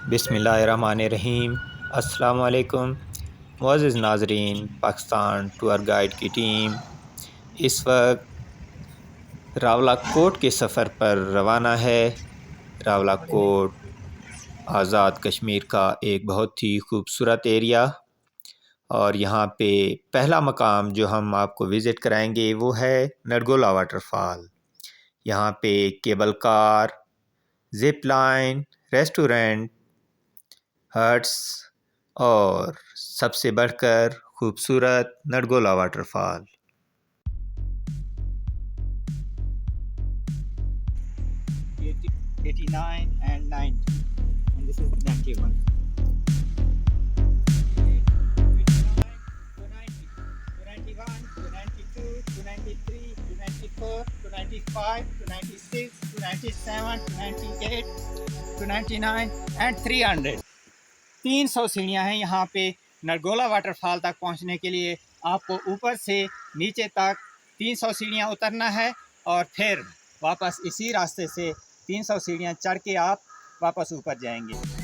बिस्मिल्लाहिर्रहमानिर्रहीम। अस्सलाम वालेकुम मुअज़्ज़िज़ नाज़रीन। पाकिस्तान टूर गाइड की टीम इस वक्त रावलाकोट के सफ़र पर रवाना है। रावलाकोट आज़ाद कश्मीर का एक बहुत ही खूबसूरत एरिया, और यहाँ पे पहला मकाम जो हम आपको विज़िट कराएंगे वो है नरगोला वाटरफॉल। यहाँ पे cable car, zip line, restaurant, huts और सबसे बढ़कर खूबसूरत नरगोला waterfall. 89 and 90, and this is 91. 291, 292, 293, 294, 295, 296, 297, 298, 299 and 300। 300 सीढ़ियाँ हैं यहाँ पे नरगोला वाटरफॉल तक पहुँचने के लिए। आपको ऊपर से नीचे तक 300 सीढ़ियाँ उतरना है और फिर वापस इसी रास्ते से 300 सीढ़ियाँ चढ़ के आप वापस ऊपर जाएंगे।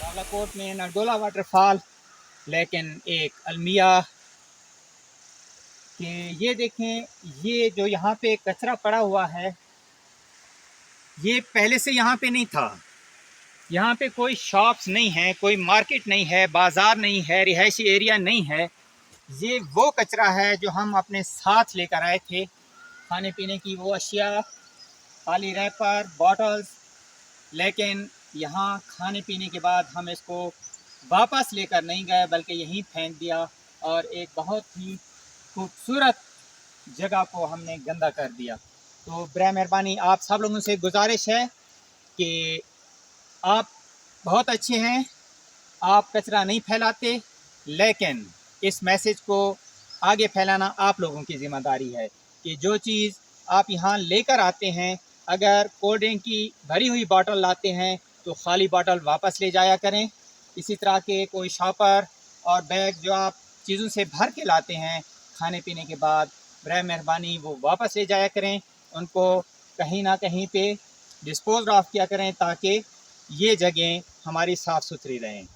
रावलाकोट में नरगोला वाटरफॉल, लेकिन एक अलमिया कि ये देखें, ये जो यहाँ पे कचरा पड़ा हुआ है ये पहले से यहाँ पे नहीं था। यहाँ पे कोई शॉप्स नहीं है, कोई मार्केट नहीं है, बाज़ार नहीं है, रिहायशी एरिया नहीं है। ये वो कचरा है जो हम अपने साथ लेकर आए थे, खाने पीने की वो अशिया, खाली रैपर, बॉटल्स। लेकिन यहाँ खाने पीने के बाद हम इसको वापस लेकर नहीं गए बल्कि यहीं फेंक दिया और एक बहुत ही खूबसूरत जगह को हमने गंदा कर दिया। तो बराए मेहरबानी आप सब लोगों से गुजारिश है कि आप बहुत अच्छे हैं, आप कचरा नहीं फैलाते, लेकिन इस मैसेज को आगे फैलाना आप लोगों की ज़िम्मेदारी है कि जो चीज़ आप यहाँ लेकर आते हैं, अगर कोल्ड ड्रिंक की भरी हुई बोतल लाते हैं तो खाली बोतल वापस ले जाया करें। इसी तरह के कोई शॉपर और बैग जो आप चीज़ों से भर के लाते हैं खाने पीने के बाद, बराए मेहरबानी वो वापस ले जाया करें। उनको कहीं ना कहीं पे डिस्पोज ऑफ किया करें ताकि ये जगह हमारी साफ़ सुथरी रहें।